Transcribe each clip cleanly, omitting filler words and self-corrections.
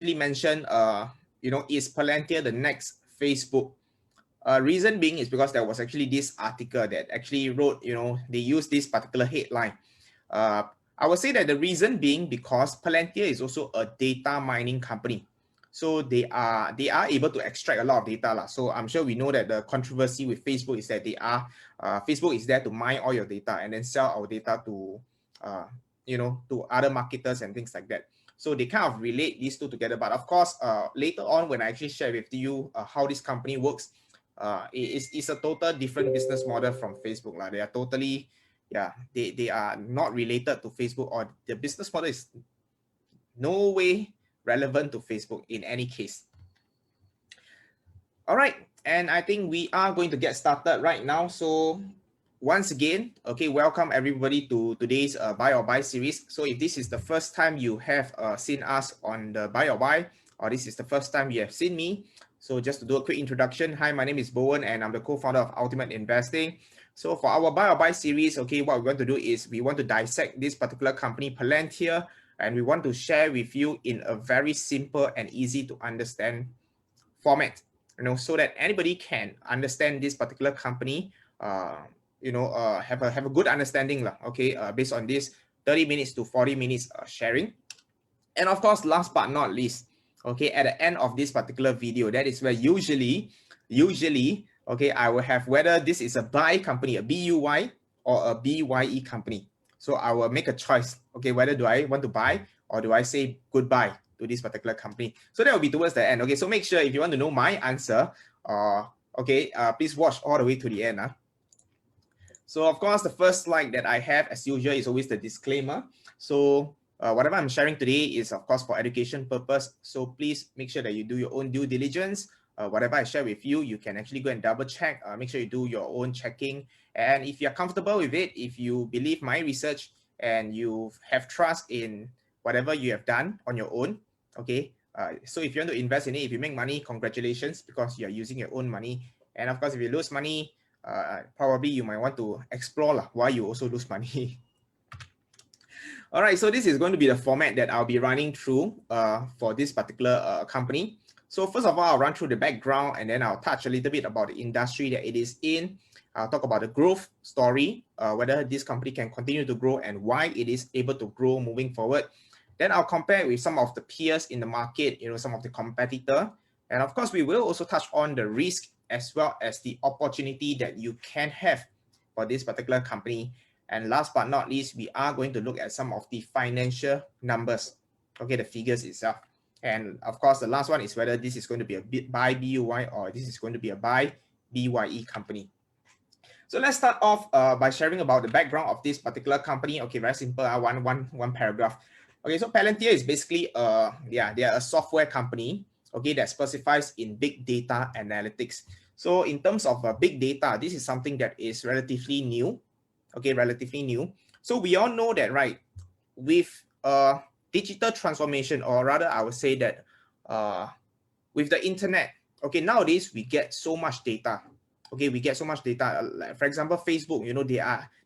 mentioned, is Palantir the next Facebook? Reason being is because there was actually this article that actually wrote, they used this particular headline. I would say that the reason being because Palantir is also a data mining company. So they are able to extract a lot of data. So I'm sure we know that the controversy with Facebook is that Facebook is there to mine all your data and then sell our data to to other marketers and things like that. So they kind of relate these two together. But of course, later on when I actually share with you how this company works, it's a total different business model from Facebook. They are totally, they are not related to Facebook, or the business model is no way relevant to Facebook in any case. All right, and I think we are going to get started right now. So once again, okay, welcome everybody to today's Buy or Buy series. So if this is the first time you have seen us on the Buy or Buy, or this is the first time you have seen me, so just to do a quick introduction, hi, my name is Bowen and I'm the co-founder of Ultimate Investing. So for our Buy or Buy series, okay, what we're going to do is we want to dissect this particular company, Palantir, and we want to share with you in a very simple and easy to understand format, so that anybody can understand this particular company, have a good understanding, okay, based on this 30 minutes to 40 minutes sharing. And of course, last but not least, okay, at the end of this particular video, that is where usually, okay, I will have whether this is a buy company, a BUY, or a BYE company. So I will make a choice, okay, whether do I want to buy or do I say goodbye to this particular company. So that will be towards the end. Okay, so make sure if you want to know my answer, please watch all the way to the end. So of course, the first slide that I have, as usual, is always the disclaimer. So whatever I'm sharing today is, of course, for education purpose. So please make sure that you do your own due diligence. Whatever I share with you, you can actually go and double check. Make sure you do your own checking. And if you're comfortable with it, if you believe my research and you have trust in whatever you have done on your own, okay. So if you want to invest in it, if you make money, congratulations, because you're using your own money. And of course, if you lose money, probably you might want to explore why you also lose money. All right, so this is going to be the format that I'll be running through for this particular company. So first of all, I'll run through the background and then I'll touch a little bit about the industry that it is in. I'll talk about the growth story, whether this company can continue to grow and why it is able to grow moving forward. Then I'll compare with some of the peers in the market, some of the competitor. And of course, we will also touch on the risk as well as the opportunity that you can have for this particular company. And last but not least, we are going to look at some of the financial numbers, okay, the figures itself. And of course, the last one is whether this is going to be a buy BUY or this is going to be a buy BYE company. So let's start off by sharing about the background of this particular company. Okay, very simple, one paragraph. Okay, so Palantir is basically they are a software company, okay, that specifies in big data analytics. So in terms of big data, this is something that is relatively new, okay, relatively new. So we all know that, right, with digital transformation, or rather I would say that with the internet, okay, nowadays we get so much data. Okay, we get so much data. Like for example, Facebook,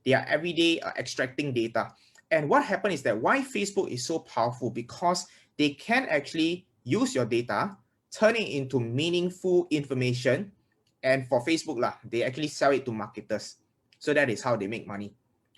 they are every day extracting data. And what happened is that why Facebook is so powerful, because they can actually use your data, turn it into meaningful information. And for Facebook, they actually sell it to marketers. So that is how they make money,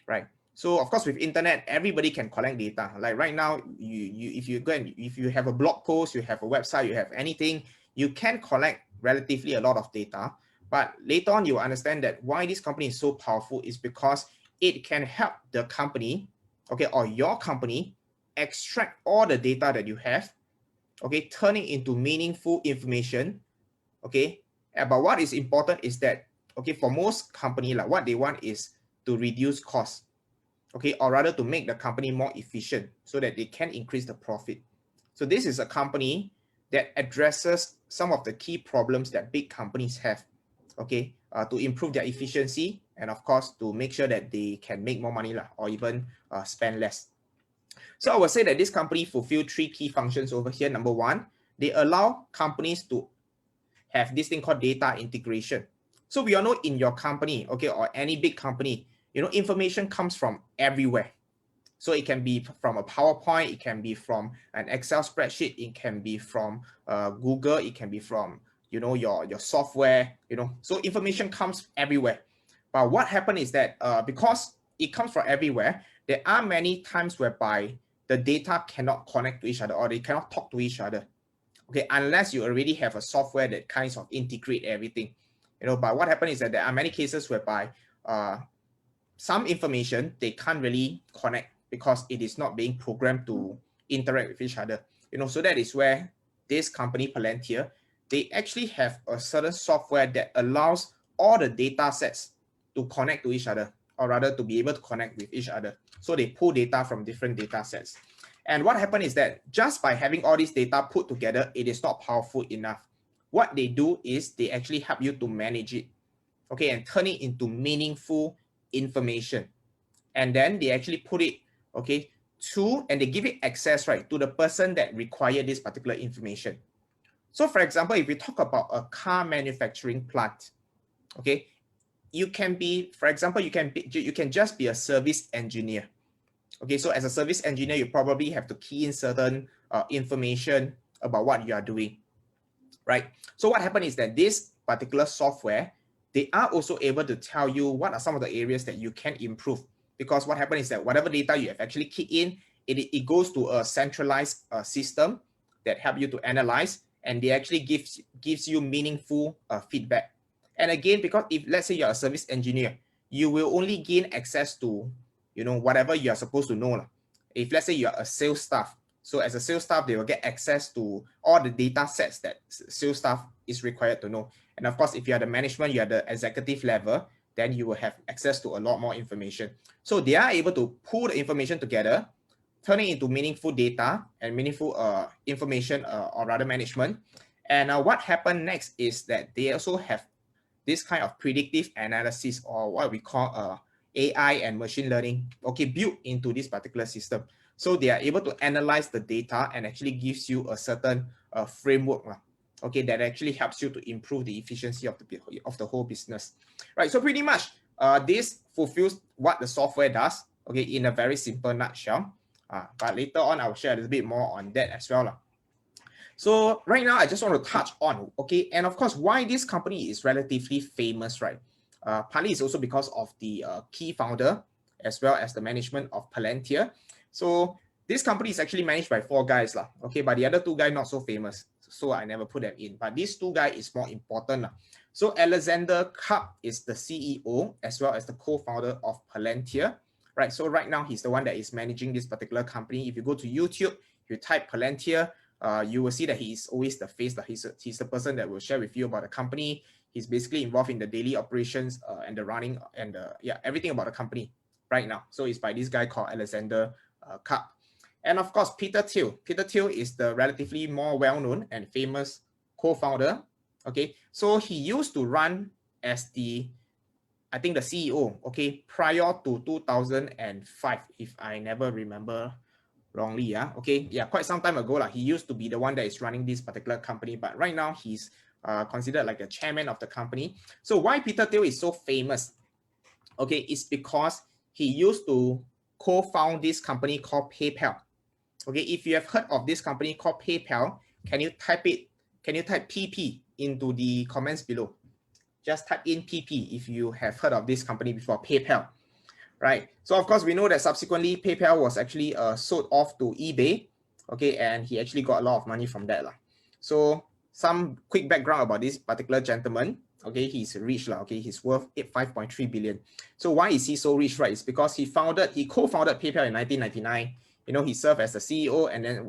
right? So of course, with internet, everybody can collect data. Like right now, if you have a blog post, you have a website, you have anything, you can collect relatively a lot of data. But later on, you understand that why this company is so powerful is because it can help the company, okay, or your company, extract all the data that you have, okay, turn it into meaningful information, okay. But what is important is that, okay, for most companies, what they want is to reduce costs, okay, or rather to make the company more efficient so that they can increase the profit. So this is a company that addresses some of the key problems that big companies have, okay, to improve their efficiency and of course to make sure that they can make more money or even spend less. So I would say that this company fulfill 3 key functions over here. Number 1, they allow companies to have this thing called data integration. So we all know in your company, okay, or any big company, information comes from everywhere. So it can be from a PowerPoint, it can be from an Excel spreadsheet, it can be from Google, it can be from your software, so information comes everywhere. But what happened is that because it comes from everywhere, there are many times whereby the data cannot connect to each other or they cannot talk to each other. Okay, unless you already have a software that kinds of integrate everything, but what happened is that there are many cases whereby some information they can't really connect because it is not being programmed to interact with each other. So that is where this company Palantir, they actually have a certain software that allows all the data sets to connect to each other, or rather to be able to connect with each other. So they pull data from different data sets. And what happened is that just by having all this data put together, it is not powerful enough. What they do is they actually help you to manage it, okay, and turn it into meaningful information. And then they actually put it, okay, and they give it access, right, to the person that require this particular information. So for example, if we talk about a car manufacturing plant, okay, you can be, for example, you can just be a service engineer. Okay, so as a service engineer, you probably have to key in certain information about what you are doing, right? So what happened is that this particular software, they are also able to tell you what are some of the areas that you can improve. Because what happened is that whatever data you have actually keyed in, it goes to a centralized system that help you to analyze, and they actually gives you meaningful feedback. And again, because if let's say you're a service engineer, you will only gain access to whatever you are supposed to know. If let's say you're a sales staff, so as a sales staff, they will get access to all the data sets that sales staff is required to know. And of course, if you are the management, you are the executive level, then you will have access to a lot more information. So they are able to pull the information together, turn it into meaningful data and meaningful information, or rather management. And what happened next is that they also have this kind of predictive analysis, or what we call AI and machine learning, okay, built into this particular system. So they are able to analyze the data and actually gives you a certain framework, okay, that actually helps you to improve the efficiency of the whole business, right? So pretty much this fulfills what the software does, okay, in a very simple nutshell. But later on, I will share a little bit more on that as well. So right now, I just want to touch on, okay, and of course, why this company is relatively famous, right? Partly is also because of the key founder as well as the management of Palantir. So this company is actually managed by 4 guys, okay, but the other 2 guys not so famous, so I never put them in. But these 2 guys is more important. So Alexander Karp is the CEO as well as the co-founder of Palantir, right? So right now he's the one that is managing this particular company. If you go to YouTube, you type Palantir, you will see that he's always the face. He's the person that will share with you about the company. He's basically involved in the daily operations and the running and everything about the company right now. So it's by this guy called Alexander Karp. And of course, Peter Thiel. Peter Thiel is the relatively more well-known and famous co-founder. Okay, so he used to run as the CEO, okay, prior to 2005, if I never remember wrongly, okay, quite some time ago, he used to be the one that is running this particular company, but right now he's considered like a chairman of the company. So why Peter Thiel is so famous? Okay, it's because he used to co-found this company called PayPal. Okay, if you have heard of this company called PayPal, can you type PP into the comments below? Just type in PP if you have heard of this company before, PayPal. Right. So of course, we know that subsequently PayPal was actually sold off to eBay. Okay, and he actually got a lot of money from that. So some quick background about this particular gentleman. Okay, he's rich. Okay, he's worth 5.3 billion. So why is he so rich, right? It's because he co-founded PayPal in 1999. He served as the CEO, and then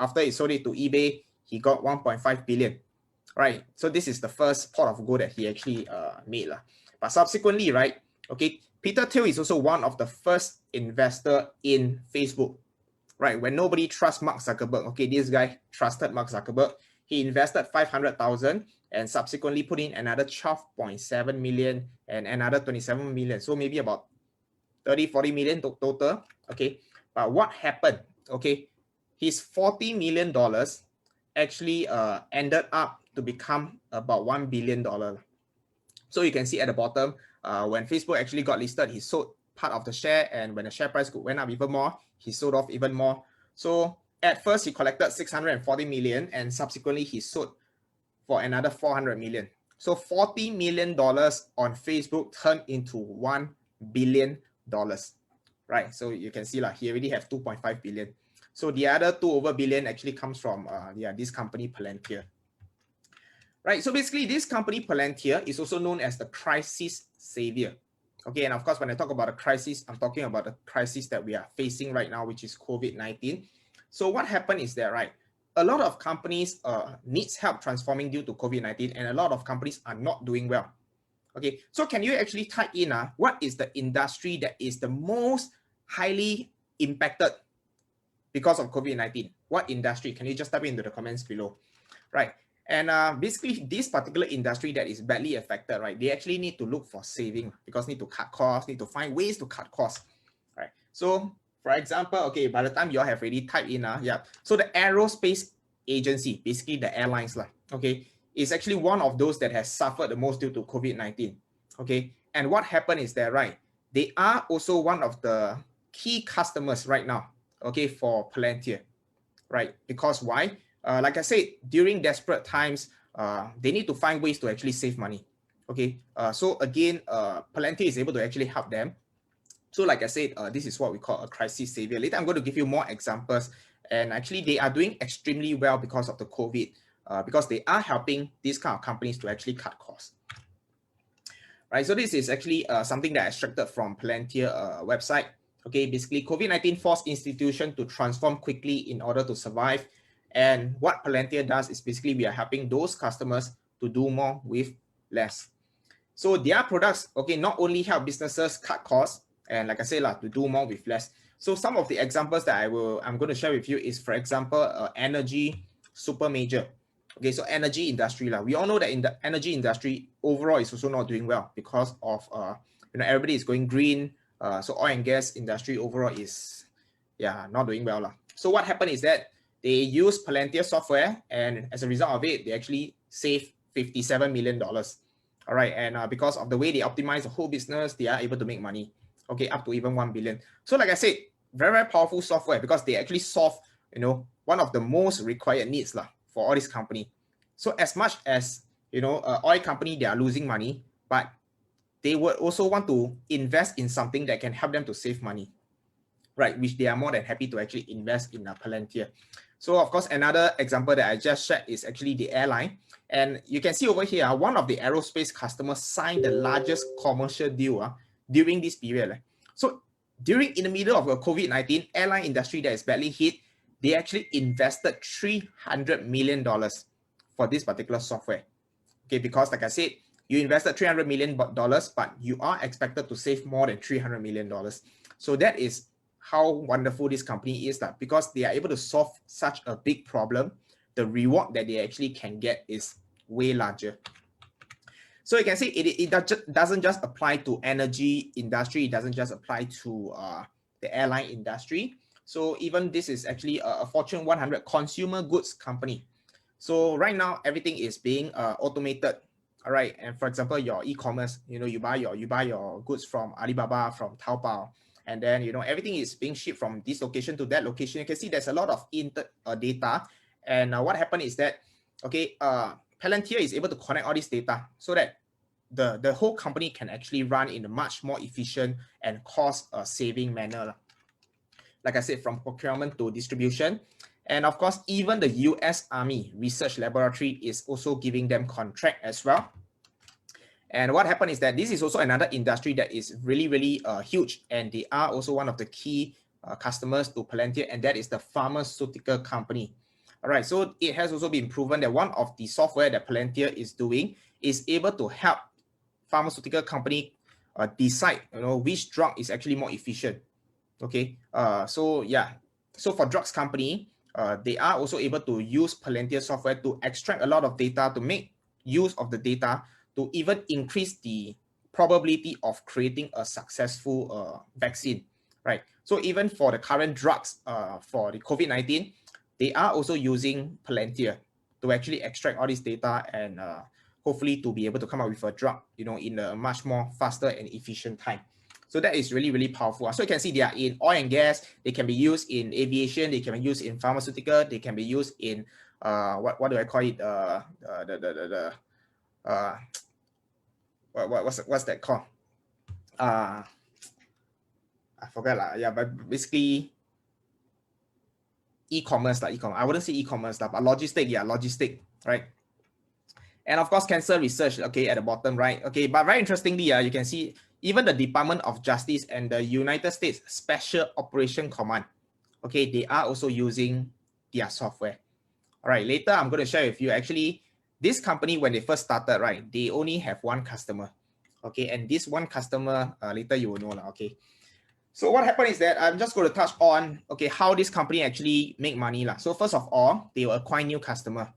after he sold it to eBay, he got 1.5 billion. Right. So this is the first pot of gold that he actually made. But subsequently, right, okay, Peter Thiel is also one of the first investor in Facebook, right? When nobody trusts Mark Zuckerberg, okay, this guy trusted Mark Zuckerberg. He invested 500,000 and subsequently put in another 12.7 million and another 27 million. So maybe about 40 million total, okay? But what happened, okay, his $40 million actually ended up to become about $1 billion. So you can see at the bottom, when Facebook actually got listed, he sold part of the share, and when the share price went up even more, he sold off even more. So at first he collected 640 million, and subsequently he sold for another 400 million. So $40 million on Facebook turned into $1 billion, right? So you can see he already have 2.5 billion. So the other 2 over billion actually comes from this company Palantir. Right, so basically this company Palantir is also known as the crisis savior. Okay, and of course when I talk about a crisis, I'm talking about the crisis that we are facing right now, which is COVID-19. So what happened is that, right, a lot of companies needs help transforming due to COVID-19, and a lot of companies are not doing well. Okay, so can you actually type in what is the industry that is the most highly impacted because of COVID-19? What industry? Can you just type into the comments below? Right, and basically this particular industry that is badly affected, right, they actually need to look for saving because need to cut costs, need to find ways to cut costs, right? So for example, okay, by the time you all have already typed in, so the aerospace agency, basically the airlines, okay, is actually one of those that has suffered the most due to COVID-19, okay? And what happened is that, right, they are also one of the key customers right now, okay, for Palantir, right? Because why? Like I said, during desperate times, they need to find ways to actually save money, okay? So again, Palantir is able to actually help them. So like I said, this is what we call a crisis savior. Later, I'm going to give you more examples. And actually, they are doing extremely well because of the COVID, because they are helping these kind of companies to actually cut costs. Right, so this is actually something that I extracted from Palantir website. Okay, basically, COVID-19 forced institutions to transform quickly in order to survive. And what Palantir does is basically we are helping those customers to do more with less. So their products, okay, not only help businesses cut costs, and like I said, to do more with less. So some of the examples that I'm going to share with you is, for example, energy super major. Okay, so energy industry, we all know that in the energy industry overall is also not doing well because of everybody is going green. So oil and gas industry overall is not doing well. So what happened is that they use Palantir software, and as a result of it, they actually save $57 million. All right, and because of the way they optimize the whole business, they are able to make money, okay, up to even 1 billion. So like I said, very, very powerful software because they actually solve, one of the most required needs for all this company. So as much as, oil company, they are losing money, but they would also want to invest in something that can help them to save money, right? Which they are more than happy to actually invest in Palantir. So of course, another example that I just shared is actually the airline. And you can see over here, one of the aerospace customers signed the largest commercial deal during this period. So in the middle of a COVID-19 airline industry that is badly hit, they actually invested $300 million for this particular software. Okay, because like I said, you invested $300 million, but you are expected to save more than $300 million. So that is how wonderful this company is, because they are able to solve such a big problem. The reward that they actually can get is way larger. So you can see it doesn't just apply to energy industry. It doesn't just apply to the airline industry. So even this is actually a Fortune 100 consumer goods company. So right now, everything is being automated. All right, and for example, your e-commerce, you buy your goods from Alibaba, from Taobao, and then everything is being shipped from this location to that location. You can see there's a lot of data, and what happened is that, okay, Palantir is able to connect all this data so that the whole company can actually run in a much more efficient and cost saving manner. Like I said, from procurement to distribution. And of course, even the US Army Research Laboratory is also giving them contract as well. And what happened is that this is also another industry that is really, really huge. And they are also one of the key customers to Palantir, and that is the pharmaceutical company. All right, so it has also been proven that one of the software that Palantir is doing is able to help pharmaceutical company decide, which drug is actually more efficient. Okay, so for drugs company, they are also able to use Palantir software to extract a lot of data, to make use of the data to even increase the probability of creating a successful vaccine, right? So even for the current drugs for the COVID-19, they are also using Palantir to actually extract all this data and hopefully to be able to come up with a drug, in a much more faster and efficient time. So that is really, really powerful. So you can see they are in oil and gas, they can be used in aviation, they can be used in pharmaceutical, they can be used in what do I call it? What's that called? I forgot lah. Yeah, but basically e-commerce like I wouldn't say e-commerce but logistic, yeah, logistic, right? And of course, cancer research, okay, at the bottom right. Okay, but very interestingly, you can see even the Department of Justice and the United States Special Operation Command, okay, they are also using their software. All right, later I'm going to share with you, actually, this company, when they first started, right, they only have one customer, okay, and this one customer, later you will know, okay. So what happened is that I'm just going to touch on, okay, how this company actually make money. So first of all, they will acquire new customer,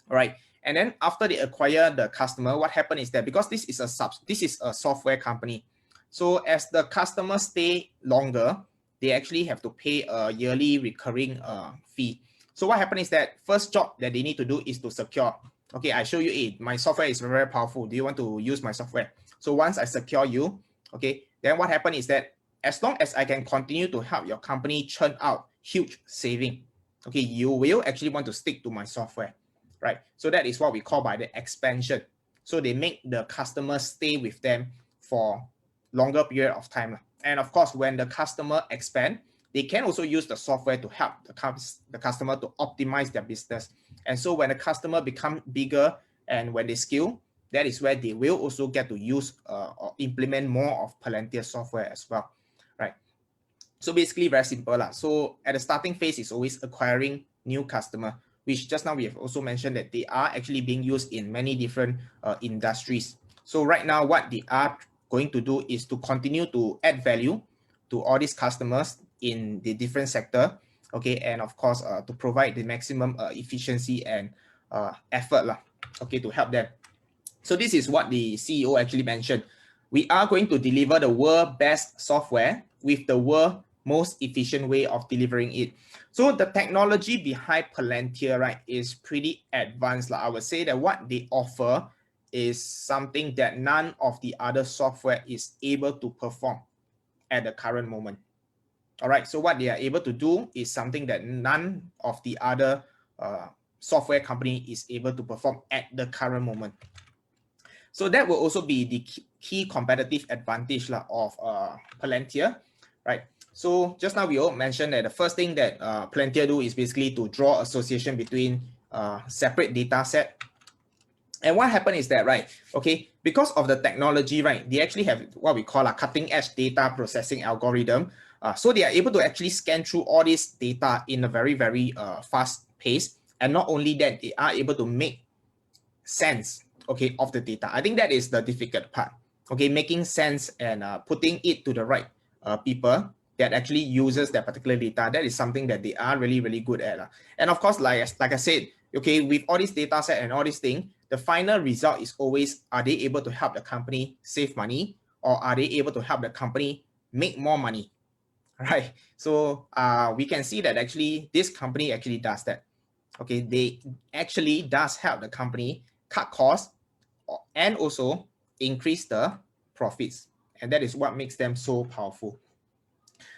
all right? And then after they acquire the customer, what happened is that because this is a software company, so as the customers stay longer, they actually have to pay a yearly recurring fee. So what happened is that first job that they need to do is to secure. Okay, I show you it. My software is very powerful. Do you want to use my software? So once I secure you, okay, then what happened is that as long as I can continue to help your company churn out huge saving, okay, you will actually want to stick to my software, right? So that is what we call by the expansion. So they make the customers stay with them for longer period of time. And of course, when the customer expand, they can also use the software to help the customer to optimize their business. And so when the customer become bigger and when they scale, that is where they will also get to use or implement more of Palantir software as well, right? So basically very simple. So at the starting phase, it's always acquiring new customer, which just now we have also mentioned that they are actually being used in many different industries. So right now, what they are going to do is to continue to add value to all these customers in the different sector, okay, and of course to provide the maximum efficiency and effort, okay, to help them. So this is what the CEO actually mentioned. We are going to deliver the world best software with the world most efficient way of delivering it. So the technology behind Palantir, right, is pretty advanced. I would say that what they offer is something that none of the other software is able to perform at the current moment. All right, so what they are able to do is something that none of the other software company is able to perform at the current moment. So that will also be the key competitive advantage of Palantir, right? So just now we all mentioned that the first thing that Palantir do is basically to draw association between separate data set. And what happened is that, right, okay, because of the technology, right, they actually have what we call a cutting edge data processing algorithm. So they are able to actually scan through all this data in a very, very fast pace. And not only that, they are able to make sense, okay, of the data. I think that is the difficult part, okay, making sense and putting it to the right people that actually uses that particular data. That is something that they are really, really good at. And of course, like I said, okay, with all this data set and all these things, the final result is always, are they able to help the company save money, or are they able to help the company make more money, right? So we can see that actually this company actually does that. Okay, they actually does help the company cut costs and also increase the profits. And that is what makes them so powerful.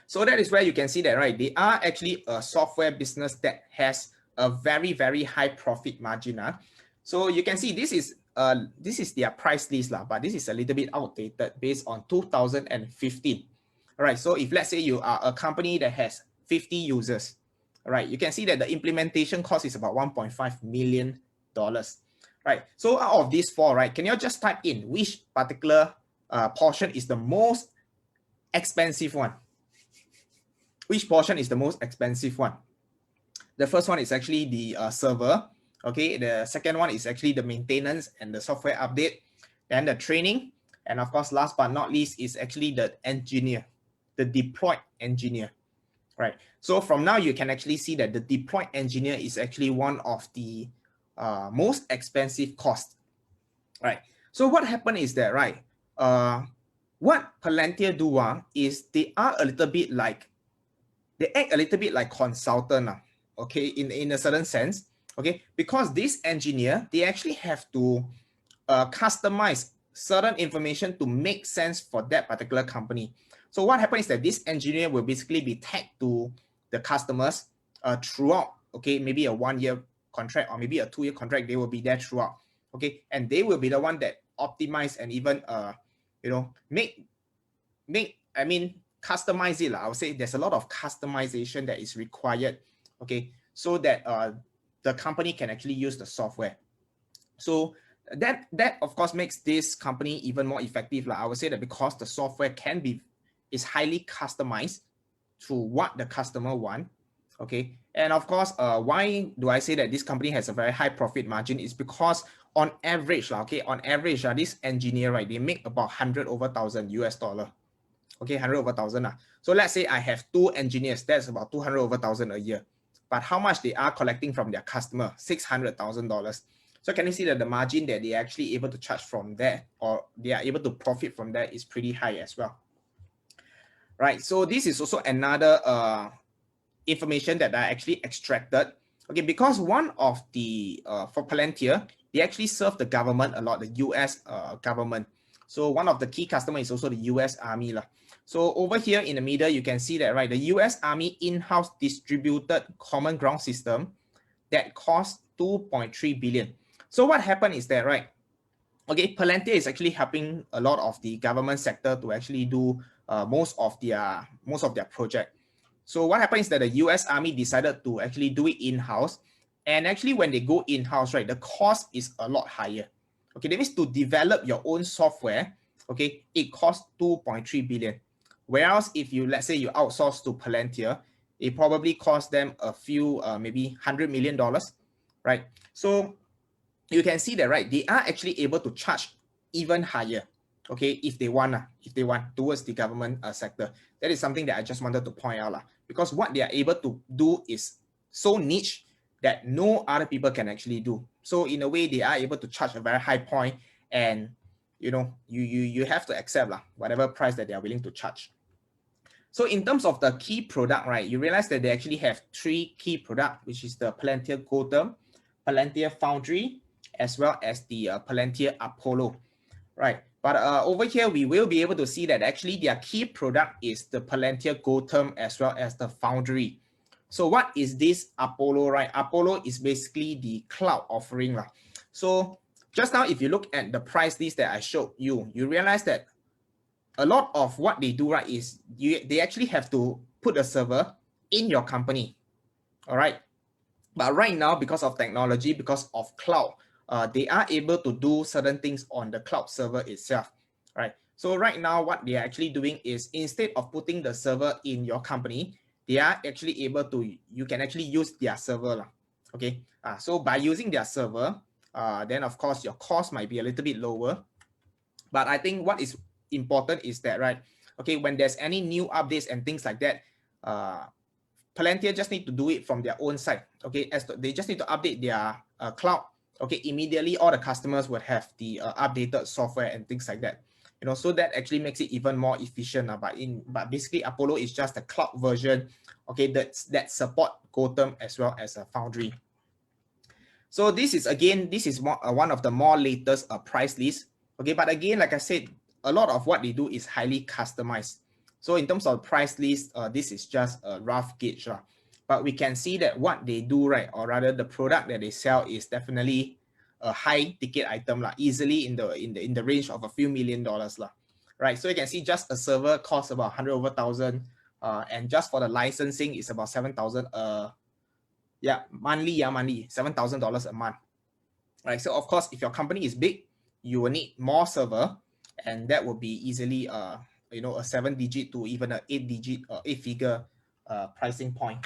So that is where you can see that, right, they are actually a software business that has a very, very high profit margin. So you can see this is their price list, but this is a little bit outdated based on 2015. All right, so if let's say you are a company that has 50 users, all right, you can see that the implementation cost is about $1.5 million. Right, so out of these four, right, can you just type in which particular portion is the most expensive one? Which portion is the most expensive one? The first one is actually the server. Okay, the second one is actually the maintenance and the software update, then the training, and of course, last but not least, is actually the engineer, the deployed engineer. Right. So from now, you can actually see that the deployed engineer is actually one of the most expensive costs. Right. So what happened is that, right, what Palantir do is they are a little bit like, they act a little bit like consultant, okay, in a certain sense, okay, because this engineer, they actually have to customize certain information to make sense for that particular company. So what happens is that this engineer will basically be tagged to the customers throughout, okay, maybe a 1-year contract or maybe a 2-year contract. They will be there throughout, okay, and they will be the one that optimize and even customize it. I would say there's a lot of customization that is required, okay, so that the company can actually use the software. So that of course makes this company even more effective. I would say that because the software is highly customized to what the customer want, okay. And of course, why do I say that this company has a very high profit margin? Is because on average, okay, on average, this engineer, right, they make about 100 over thousand US dollar. Okay, 100 over thousand. So let's say I have 2 engineers, that's about 200 over thousand a year. But how much they are collecting from their customer? $600,000. So can you see that the margin that they are actually able to charge from there, or they are able to profit from that, is pretty high as well. Right. So this is also another information that I actually extracted. Okay, because one of the for Palantir, they actually serve the government a lot, the US government. So one of the key customers is also the US Army. So over here in the middle, you can see that, right, the US Army in-house distributed common ground system that cost 2.3 billion. So what happened is that, right, okay, Palantir is actually helping a lot of the government sector to actually do most of their project. So what happened is that the US Army decided to actually do it in-house. And actually when they go in-house, right, the cost is a lot higher. Okay, that means to develop your own software, okay, it costs 2.3 billion. Whereas if you, let's say you outsource to Palantir, it probably costs them a few, maybe $100 million, right? So you can see that, right, they are actually able to charge even higher, okay, if they want towards the government sector. That is something that I just wanted to point out, because what they are able to do is so niche that no other people can actually do. So in a way, they are able to charge a very high point, and you have to accept whatever price that they are willing to charge. So in terms of the key product, right, you realize that they actually have 3 key products, which is the Palantir Gotham, Palantir Foundry, as well as the Palantir Apollo, right? But over here, we will be able to see that actually their key product is the Palantir Gotham as well as the Foundry. So what is this Apollo, right? Apollo is basically the cloud offering. So just now, if you look at the price list that I showed you, you realize that a lot of what they do, right, is they actually have to put a server in your company, all right? But right now, because of technology, because of cloud, they are able to do certain things on the cloud server itself, right? So right now, what they are actually doing is, instead of putting the server in your company, they are actually able to, you can actually use their server, okay? So by using their server, then of course your cost might be a little bit lower. But I think what is important is that, right, okay, when there's any new updates and things like that, Palantir just need to do it from their own side, okay? They just need to update their cloud, okay? Immediately, all the customers would have the updated software and things like that, so that actually makes it even more efficient. But basically, Apollo is just a cloud version, okay, that support Gotham as well as a Foundry. So this is one of the more latest price lists, okay? But again, like I said, a lot of what they do is highly customized. So in terms of price list, this is just a rough gauge, but we can see that what they do, right, or rather the product that they sell, is definitely a high ticket item, easily in the range of a few $1 million, right? So you can see just a server costs about 100 over thousand, and just for the licensing is about 7,000 monthly $7,000 a month, right? So of course, if your company is big, you will need more server, and that will be easily a 7-digit to even an 8-digit or 8-figure pricing point.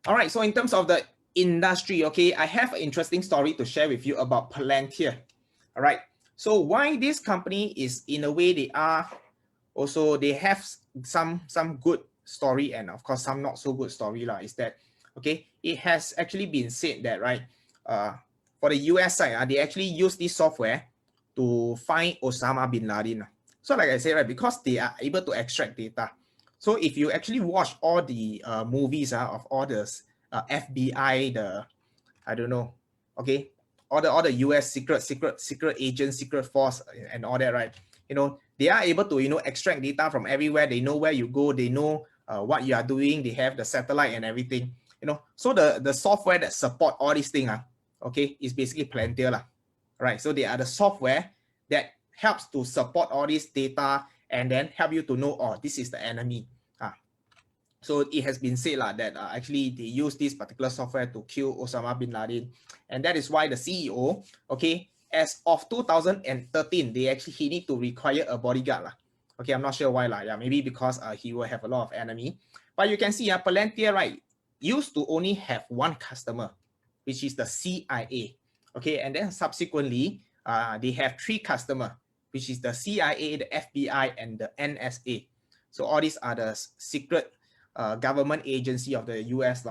All right, so in terms of the industry, okay, I have an interesting story to share with you about Palantir. All right, so why this company is, in a way, they have some good story, and of course some not so good story, is that, okay, it has actually been said that, right, for the US side, they actually use this software to find Osama bin Laden. So like I said, right, because they are able to extract data. So if you actually watch all the movies of all the FBI, I don't know, okay, all the US secret agents, secret force and all that, right? They are able to, extract data from everywhere. They know where you go. They know what you are doing. They have the satellite and everything, So the software that support all these things, okay, is basically Palantir, right? So they are the software that helps to support all this data and then help you to know, oh, this is the enemy. So it has been said that actually they use this particular software to kill Osama bin Laden. And that is why the CEO, okay, as of 2013, he need to require a bodyguard. Okay, I'm not sure why. Yeah, maybe because he will have a lot of enemy. But you can see Palantir, right, used to only have one customer, which is the CIA. Okay, and then subsequently, they have 3 customers, which is the CIA, the FBI, and the NSA. So all these are the secret government agency of the US,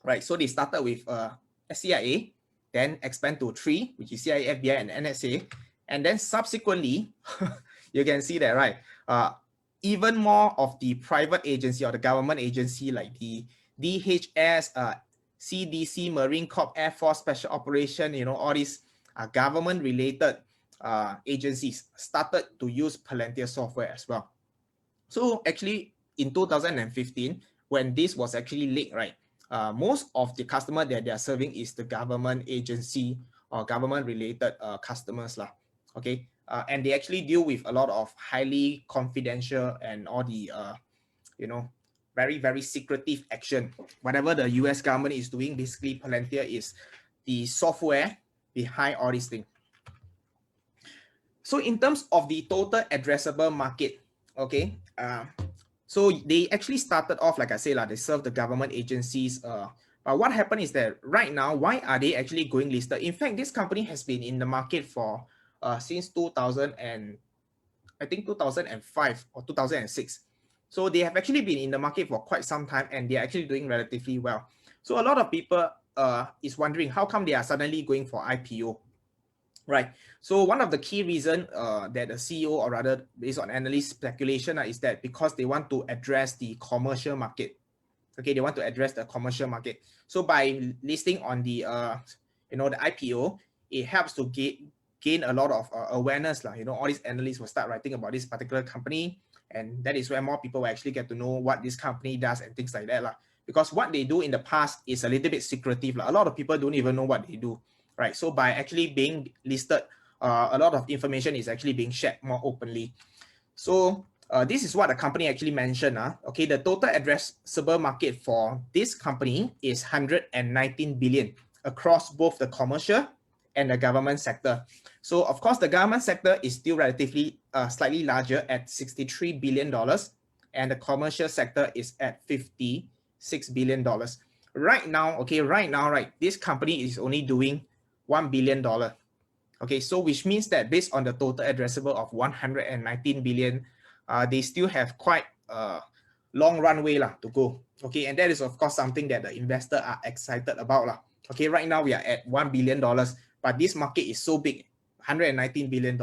right? So they started with CIA, then expand to 3, which is CIA, FBI, and NSA, and then subsequently, you can see that, right? Even more of the private agency or the government agency like the DHS, CDC, Marine Corps, Air Force, Special Operation, all these government-related agencies started to use Palantir software as well. So actually, in 2015, when this was actually leaked, right, most of the customer that they are serving is the government agency or government-related customers, okay, and they actually deal with a lot of highly confidential and all the, very, very secretive action. Whatever the US government is doing, basically Palantir is the software behind all these things. So in terms of the total addressable market, okay, so they actually started off, like I said, they serve the government agencies. But what happened is that right now, why are they actually going listed? In fact, this company has been in the market for since 2005 or 2006. So they have actually been in the market for quite some time, and they're actually doing relatively well. So a lot of people is wondering how come they are suddenly going for IPO. Right. So one of the key reasons that the CEO, or rather based on analyst speculation, is that because they want to address the commercial market. Okay, they want to address the commercial market. So by listing on the the IPO, it helps to gain a lot of awareness. All these analysts will start writing about this particular company, and that is where more people will actually get to know what this company does and things like that. Because what they do in the past is a little bit secretive. A lot of people don't even know what they do. Right, so by actually being listed, a lot of information is actually being shared more openly. So this is what the company actually mentioned. Okay, the total addressable market for this company is 119 billion across both the commercial and the government sector. So of course, the government sector is still relatively slightly larger at $63 billion, and the commercial sector is at $56 billion. Right now, this company is only doing $1 billion. Okay, so which means that based on the total addressable of 119 billion, they still have quite a long runway to go. Okay, and that is of course something that the investors are excited about. Okay, right now we are at $1 billion, but this market is so big, $119 billion.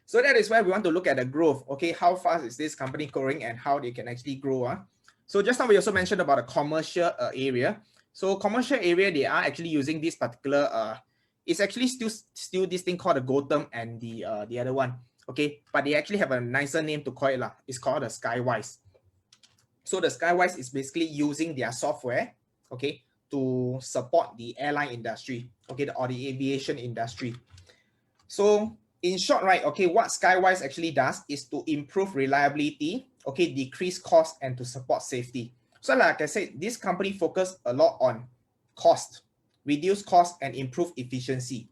So that is why we want to look at the growth. Okay, how fast is this company growing and how they can actually grow. So just now we also mentioned about the commercial area. So commercial area, they are actually using this particular, it's actually still this thing called the Gotham and the other one. Okay, but they actually have a nicer name to call it. It's called the Skywise. So the Skywise is basically using their software, okay, to support the airline industry, okay, or the aviation industry. So in short, right, okay, what Skywise actually does is to improve reliability, okay, decrease cost, and to support safety. So like I said, this company focus a lot on cost, reduce cost, and improve efficiency.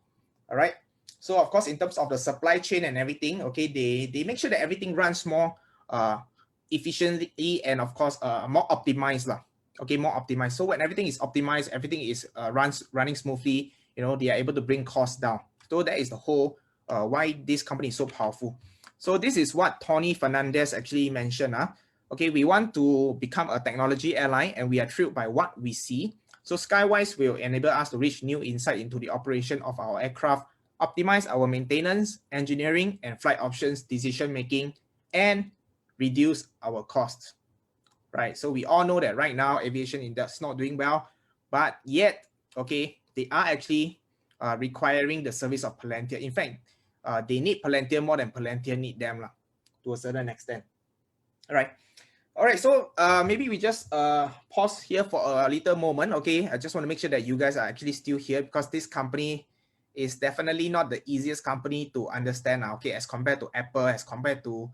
All right. So of course, in terms of the supply chain and everything, okay, they make sure that everything runs more efficiently and of course more optimized. Okay, more optimized. So when everything is optimized, everything is running smoothly, they are able to bring costs down. So that is the whole why this company is so powerful. So this is what Tony Fernandez actually mentioned. Okay, we want to become a technology airline and we are thrilled by what we see. So Skywise will enable us to reach new insight into the operation of our aircraft, optimize our maintenance, engineering, and flight options decision making, and reduce our costs. Right. So we all know that right now aviation industry is not doing well, but yet, okay, they are actually requiring the service of Palantir. In fact, they need Palantir more than Palantir need them to a certain extent. All right, so maybe we just pause here for a little moment. Okay, I just want to make sure that you guys are actually still here, because this company is definitely not the easiest company to understand now. Okay, as compared to Apple, as compared to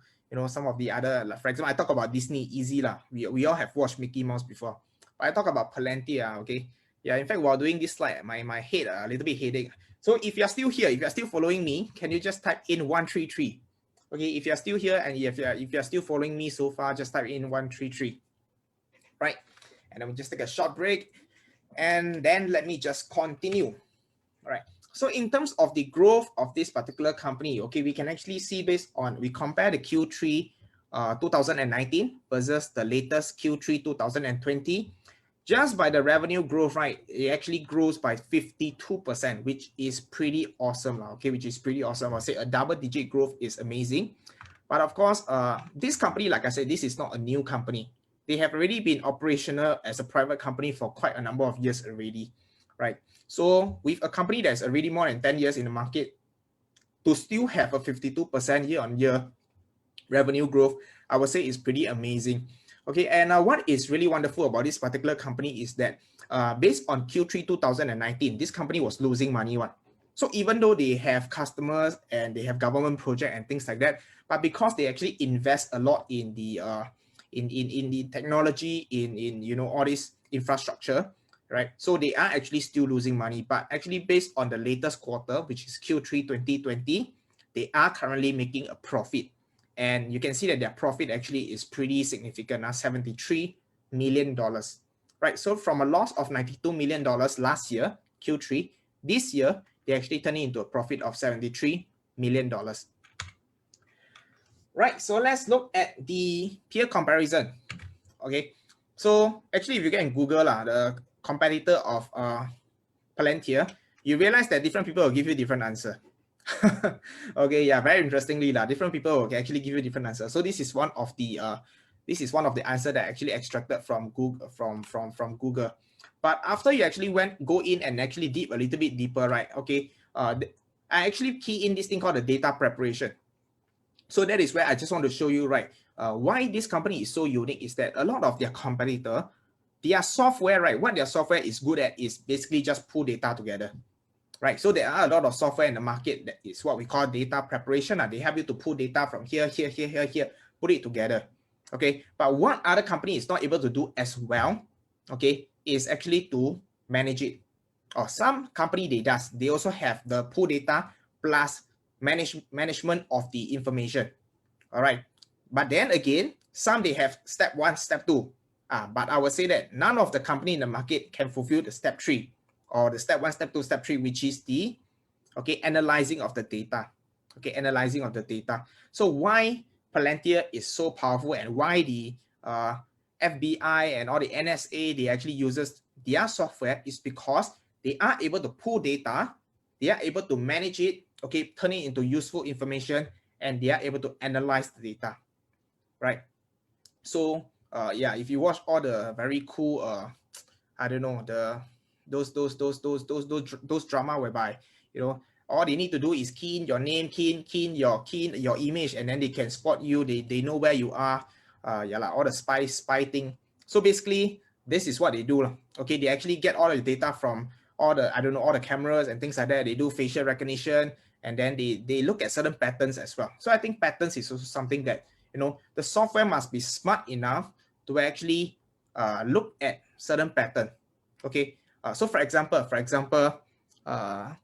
some of the other, like, for example, I talk about Disney, easy lah. We all have watched Mickey Mouse before. But I talk about Palantir. Okay, yeah. In fact, while doing this slide, my head a little bit headache. So if you're still here, if you're still following me, can you just type in 133? Okay, if you're still here and if you're still following me so far, just type in 133, right? And then we'll just take a short break, and then let me just continue. All right. So in terms of the growth of this particular company, okay, we can actually see based on, we compare the Q3 2019 versus the latest Q3 2020. Just by the revenue growth, right, it actually grows by 52%, which is pretty awesome. Okay, which is pretty awesome. I'll say a double-digit growth is amazing. But of course, this company, like I said, this is not a new company. They have already been operational as a private company for quite a number of years already, right? So with a company that's already more than 10 years in the market, to still have a 52% year-on-year revenue growth, I would say is pretty amazing. Okay, and what is really wonderful about this particular company is that based on Q3 2019, this company was losing money. So even though they have customers and they have government project and things like that, but because they actually invest a lot in the in the technology, in all this infrastructure, right? So they are actually still losing money. But actually, based on the latest quarter, which is Q3 2020, they are currently making a profit. And you can see that their profit actually is pretty significant, $73 million, right? So from a loss of $92 million last year, Q3, this year, they actually turn it into a profit of $73 million. Right, so let's look at the peer comparison. Okay, so actually if you get in Google, the competitor of Palantir, you realize that different people will give you different answer. Okay, yeah, very interestingly, different people will actually give you different answers. So this is one of the answer that I actually extracted from Google from Google. But after you actually go in and actually deep a little bit deeper, right? Okay, I actually key in this thing called the data preparation. So that is where I just want to show you, right, why this company is so unique is that a lot of their competitor, their software, right, what their software is good at is basically just pull data together. Right, so there are a lot of software in the market that is what we call data preparation. They help you to pull data from here, put it together. Okay, but what other company is not able to do as well, okay, is actually to manage it. Or some company they also have the pull data plus management of the information. All right, but then again, some they have step 1, step 2. But I would say that none of the company in the market can fulfill the step 3. Or the step 1, step 2, step 3, which is the analyzing of the data. Okay, analyzing of the data. So why Palantir is so powerful and why the FBI and all the NSA, they actually uses their software is because they are able to pull data, they are able to manage it, okay, turn it into useful information, and they are able to analyze the data, right? So yeah, if you watch all the very cool I don't know, those drama whereby all they need to do is key in your name, key in your image, and then they can spot you. They know where you are. All the spy thing. So basically, this is what they do. Okay, they actually get all the data from all the all the cameras and things like that. They do facial recognition, and then they look at certain patterns as well. So I think patterns is also something that the software must be smart enough to actually look at certain pattern. Okay, so for example, I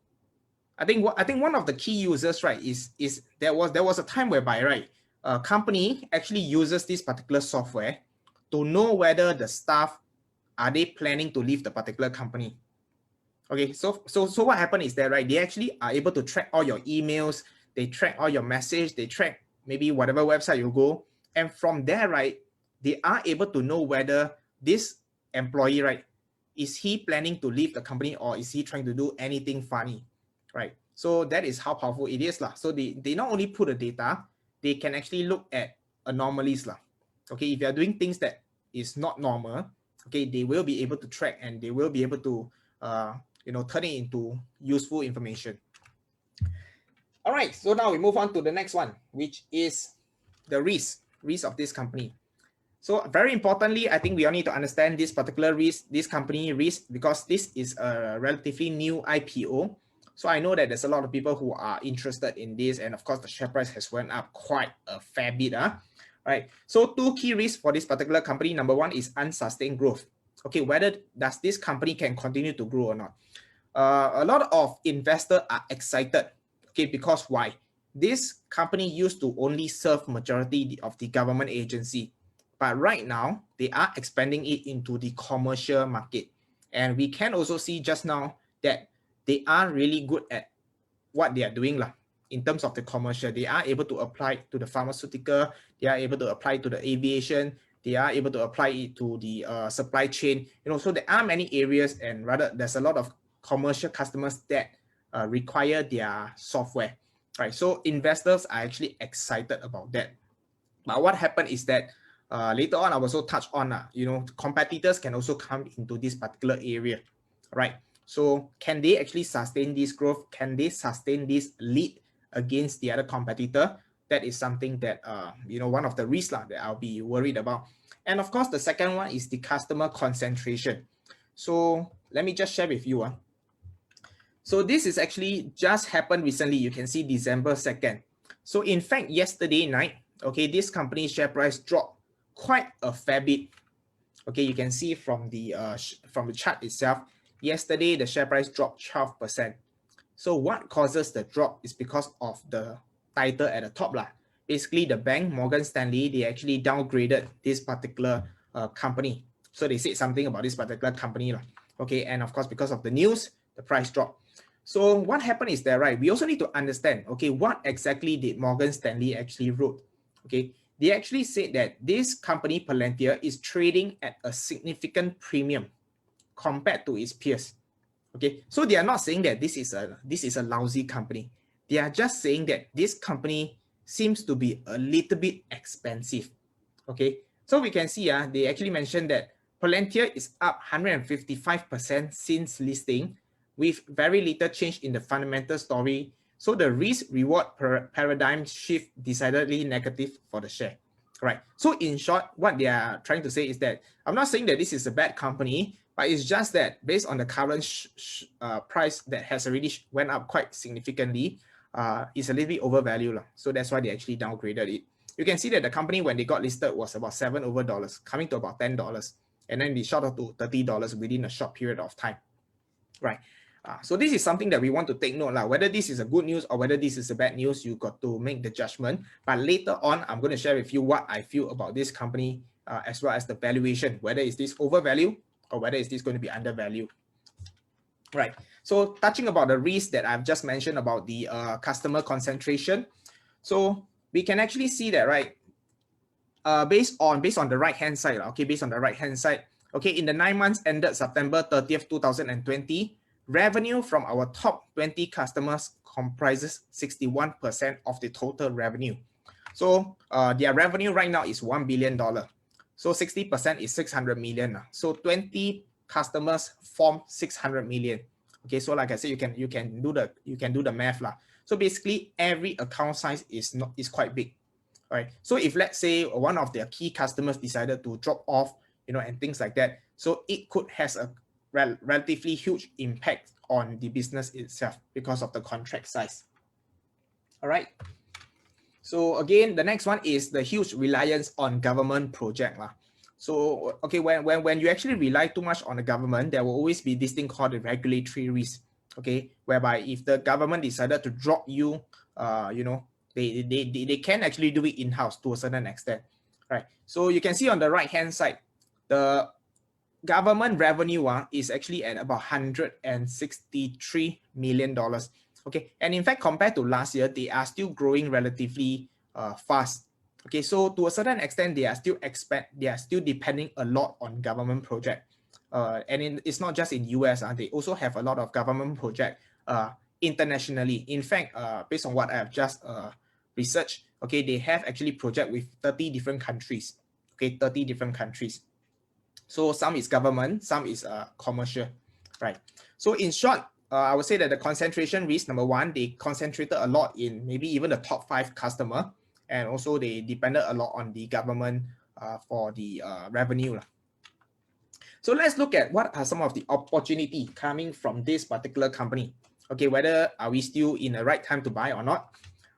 think one of the key users, right, is there was a time whereby, right, a company actually uses this particular software to know whether the staff are they planning to leave the particular company. Okay, so what happened is that, right, they actually are able to track all your emails, they track all your message, they track maybe whatever website you go, and from there, right, they are able to know whether this employee, right, is he planning to leave the company or is he trying to do anything funny, right? So that is how powerful it is. So they not only put the data, they can actually look at anomalies. Okay, if you are doing things that is not normal, okay, they will be able to track and they will be able to turn it into useful information. All right, so now we move on to the next one, which is the risk of this company. So very importantly, I think we all need to understand this particular risk, this company risk, because this is a relatively new IPO. So I know that there's a lot of people who are interested in this, and of course the share price has went up quite a fair bit. Right. So two key risks for this particular company. Number one is unsustained growth. Okay, whether does this company can continue to grow or not. A lot of investors are excited. Okay, because why? This company used to only serve majority of the government agency, but right now they are expanding it into the commercial market, and we can also see just now that they are really good at what they are doing in terms of the commercial. They are able to apply to the pharmaceutical, they are able to apply to the aviation, they are able to apply it to the supply chain. So there are many areas, and rather there's a lot of commercial customers that require their software, right? So investors are actually excited about that. But what happened is that later on, I will also touch on, competitors can also come into this particular area, right? So can they actually sustain this growth? Can they sustain this lead against the other competitor? That is something that, one of the risks that I'll be worried about. And of course, the second one is the customer concentration. So let me just share with you. So this is actually just happened recently. You can see December 2nd. So in fact, yesterday night, okay, this company's share price dropped quite a fair bit. Okay, you can see from the chart itself, yesterday the share price dropped 12%. So what causes the drop is because of the title at the top. Basically, the bank, Morgan Stanley, they actually downgraded this particular company. So they said something about this particular company. Okay, and of course, because of the news, the price dropped. So what happened is that, right, we also need to understand, okay, what exactly did Morgan Stanley actually wrote? Okay, they actually said that this company, Palantir, is trading at a significant premium compared to its peers. Okay, so they are not saying that this is a lousy company. They are just saying that this company seems to be a little bit expensive. Okay, so we can see they actually mentioned that Palantir is up 155% since listing, with very little change in the fundamental story. So the risk-reward paradigm shift decidedly negative for the share. Right. So in short, what they are trying to say is that I'm not saying that this is a bad company, but it's just that based on the current price that has already went up quite significantly, it's a little bit overvalued. So that's why they actually downgraded it. You can see that the company, when they got listed, was about $7 over, coming to about $10. And then they shot up to $30 within a short period of time. Right. So this is something that we want to take note. Whether this is a good news or whether this is a bad news, you got to make the judgment. But later on, I'm going to share with you what I feel about this company, as well as the valuation, whether is this overvalued or whether is this going to be undervalued. Right. So touching about the risk that I've just mentioned about the customer concentration. So we can actually see that, right, based on the right hand side, okay, based on the right hand side, okay, in the 9 months ended September 30th, 2020, revenue from our top 20 customers comprises 61% of the total revenue. So their revenue right now is $1 billion. So 60% is 600 million. So 20 customers form 600 million. Okay, so like I said, you can do the math. So basically every account size is quite big. All right. So if let's say one of their key customers decided to drop off, and things like that, so it could has a relatively huge impact on the business itself because of the contract size. All right. So again, the next one is the huge reliance on government project. So okay, when you actually rely too much on the government, there will always be this thing called the regulatory risk. Okay, whereby if the government decided to drop you, they can actually do it in-house to a certain extent. Right. So you can see on the right hand side, the government revenue is actually at about $163 million. Okay, and in fact, compared to last year, they are still growing relatively fast. Okay, so to a certain extent, they are still depending a lot on government project. And it's not just in US. They also have a lot of government project internationally. In fact, based on what I have just researched, okay, they have actually project with 30 different countries. Okay, 30 different countries. So some is government, some is commercial. right? So in short, I would say that the concentration risk, number one, they concentrated a lot in maybe even the top 5 customer, and also they depended a lot on the government for the revenue. So let's look at what are some of the opportunity coming from this particular company. Okay, whether are we still in the right time to buy or not.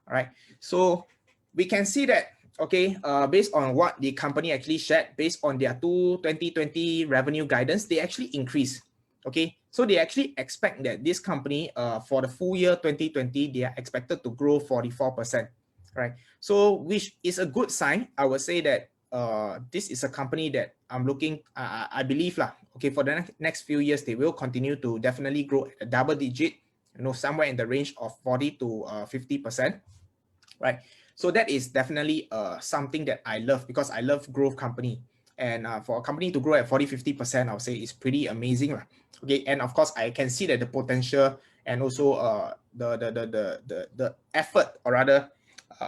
All right, so we can see that, okay, based on what the company actually shared, based on their 2020 revenue guidance, they actually increased. Okay, so they actually expect that this company for the full year 2020, they are expected to grow 44%, right? So which is a good sign. I would say that this is a company that I'm looking, I believe lah, okay, for the next few years, they will continue to definitely grow at a double digit, somewhere in the range of 40 to 50%, right? So that is definitely something that I love, because I love growth company. And for a company to grow at 40-50%, I would say is pretty amazing. Okay, and of course, I can see that the potential and also the effort, or rather,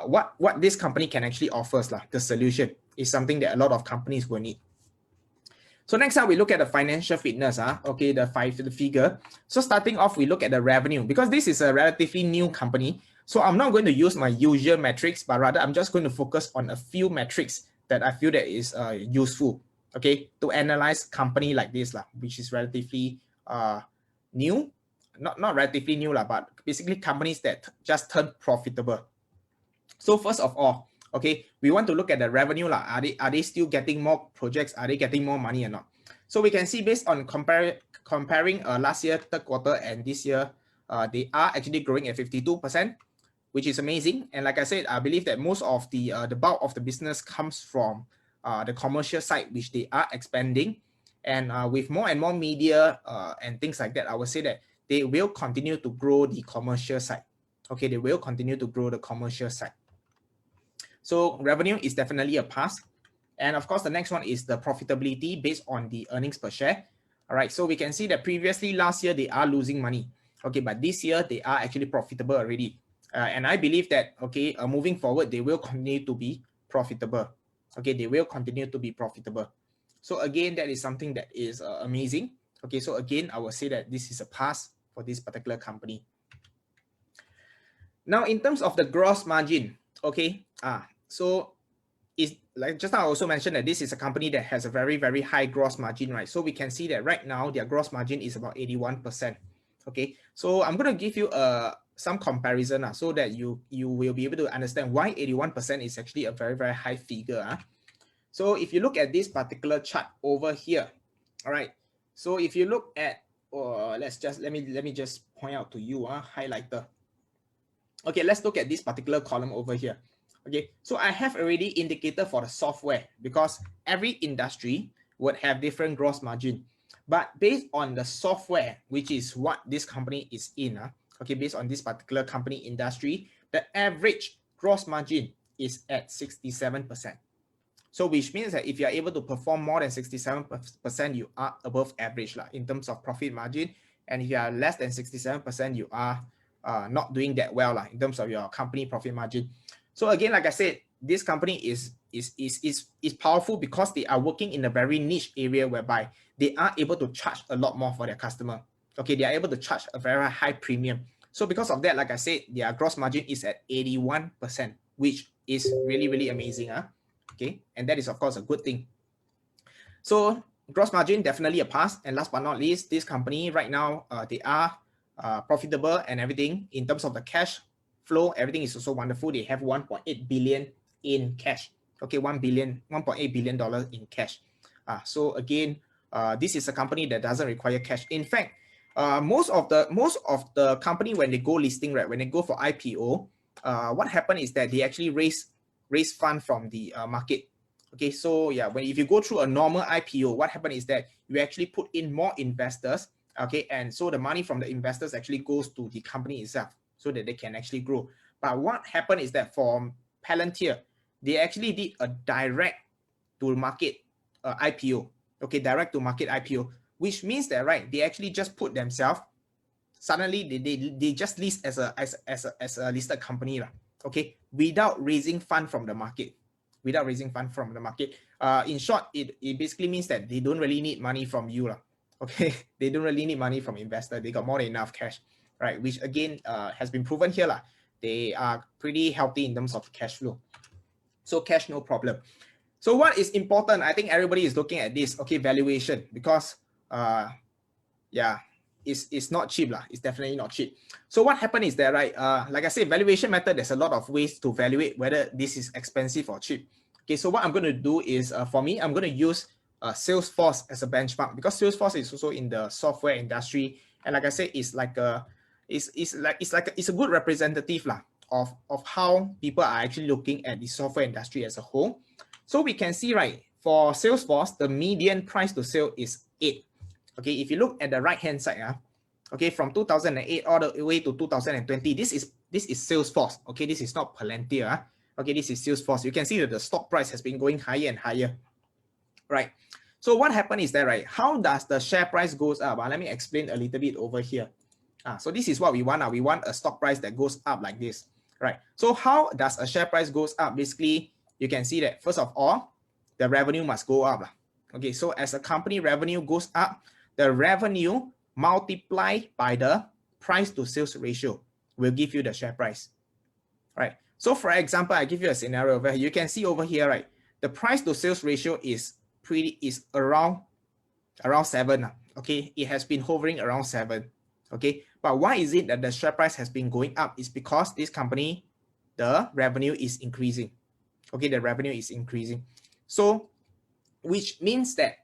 what this company can actually offers, the solution is something that a lot of companies will need. So next up, we look at the financial fitness, okay, the figure. So starting off, we look at the revenue, because this is a relatively new company. So I'm not going to use my usual metrics, but rather I'm just going to focus on a few metrics that I feel that is useful, okay, to analyze company like this, which is relatively new, not relatively new, but basically companies that just turned profitable. So first of all, okay, we want to look at the revenue. Are they still getting more projects? Are they getting more money or not? So we can see based on comparing last year third quarter and this year, they are actually growing at 52%, which is amazing. And like I said, I believe that most of the bulk of the business comes from the commercial side, which they are expanding. And with more and more media and things like that, I would say that they will continue to grow the commercial side. Okay, they will continue to grow the commercial side. So revenue is definitely a pass. And of course, the next one is the profitability based on the earnings per share. All right, so we can see that previously last year, they are losing money. Okay, but this year, they are actually profitable already. And I believe that, okay, moving forward, they will continue to be profitable. Okay, they will continue to be profitable. So again, that is something that is amazing. Okay, so again, I will say that this is a pass for this particular company. Now, in terms of the gross margin, okay, so is like just now I also mentioned that this is a company that has a very, very high gross margin, right? So we can see that right now their gross margin is about 81%. Okay, so I'm going to give you some comparison so that you will be able to understand why 81% is actually a very, very high figure. So if you look at this particular chart over here, all right, so if you look at, let me just point out to you, highlighter. Okay, let's look at this particular column over here. Okay, so I have already indicated for the software, because every industry would have different gross margin. But based on the software, which is what this company is in, okay, based on this particular company industry, the average gross margin is at 67%. So which means that if you are able to perform more than 67%, you are above average in terms of profit margin. And if you are less than 67%, you are not doing that well in terms of your company profit margin. So again, like I said, this company is powerful because they are working in a very niche area whereby they are able to charge a lot more for their customer. Okay, they are able to charge a very high premium. So because of that, like I said, their gross margin is at 81%, which is really, really amazing. Okay, and that is of course a good thing. So gross margin definitely a pass. And last but not least, this company right now, they are profitable and everything. In terms of the cash flow, everything is also wonderful. They have 1.8 billion in cash. Okay, $1.8 billion in cash. So again, this is a company that doesn't require cash. In fact, most of the company, when they go listing, right, when they go for IPO, what happened is that they actually raise fund from the market. Okay, so yeah, if you go through a normal IPO, what happened is that you actually put in more investors. Okay, and so the money from the investors actually goes to the company itself so that they can actually grow. But what happened is that for Palantir, they actually did a direct to market IPO. Okay, direct to market IPO, which means that, right, they actually just put themselves, suddenly they just list as a listed company, okay, without raising fund from the market. In short, it basically means that they don't really need money from you. Okay, they don't really need money from investor. They got more than enough cash, right? Which again has been proven here lah. They are pretty healthy in terms of cash flow. So cash, no problem. So what is important? I think everybody is looking at this. Okay, valuation, because yeah, it's not cheap lah. It's definitely not cheap. So what happened is that, right, like I said, valuation method, there's a lot of ways to evaluate whether this is expensive or cheap. Okay, so what I'm going to do is, for me, I'm going to use Salesforce as a benchmark, because Salesforce is also in the software industry, and like I said, it's like a it's a good representative lah of how people are actually looking at the software industry as a whole. So we can see, right, for Salesforce, the median price to sale is 8. Okay, if you look at the right hand side, okay, from 2008 all the way to 2020, this is Salesforce. Okay, this is not Palantir. Okay, this is Salesforce. You can see that the stock price has been going higher and higher, right? So what happened is that, right, how does the share price goes up? Let me explain a little bit over here. So this is what we want. We want a stock price that goes up like this, right? So how does a share price goes up? Basically, you can see that first of all, the revenue must go up. Okay, so as a company revenue goes up, the revenue multiplied by the price to sales ratio will give you the share price, right? So for example, I give you a scenario where you can see over here, right, the price to sales ratio is around 7. Okay, it has been hovering around 7. Okay, but why is it that the share price has been going up? It's because this company, the revenue is increasing. Okay, the revenue is increasing. So which means that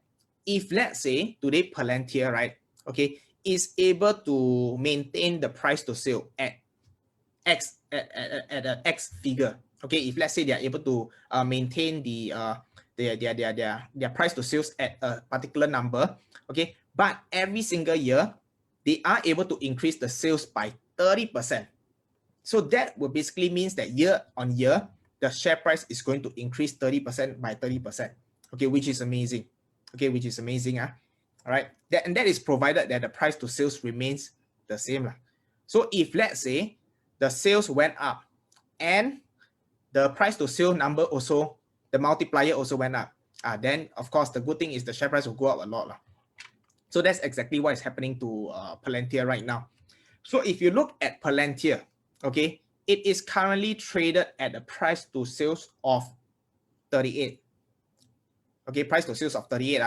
if, let's say, today Palantir, right, okay, is able to maintain the price to sale at X, at an X figure, okay, if let's say they are able to maintain their price to sales at a particular number, okay, but every single year they are able to increase the sales by 30%. So that will basically means that year on year, the share price is going to increase 30% by 30%. Okay, which is amazing. Okay, which is amazing. All right, and that is provided that the price to sales remains the same. So if let's say the sales went up and the price to sale number also, the multiplier also went up, then of course the good thing is the share price will go up a lot. So that's exactly what is happening to Palantir right now. So if you look at Palantir, okay, it is currently traded at a price to sales of 38. Okay, price to sales of 38.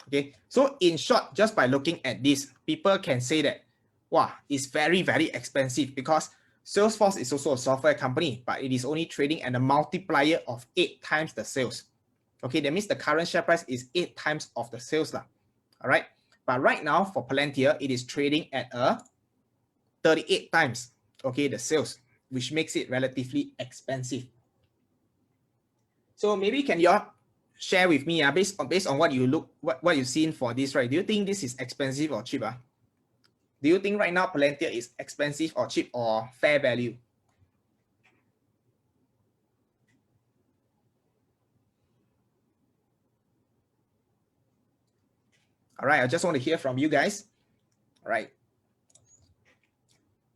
Okay, so in short, just by looking at this, people can say that, wow, it's very, very expensive, because Salesforce is also a software company, but it is only trading at a multiplier of 8 times the sales. Okay, that means the current share price is 8 times of the sales. All right, but right now for Palantir, it is trading at a 38 times, okay, the sales, which makes it relatively expensive. So maybe can you share with me, based on what you've seen for this, right? Do you think this is expensive or cheap? Do you think right now Palantir is expensive or cheap or fair value? All right, I just want to hear from you guys. All right.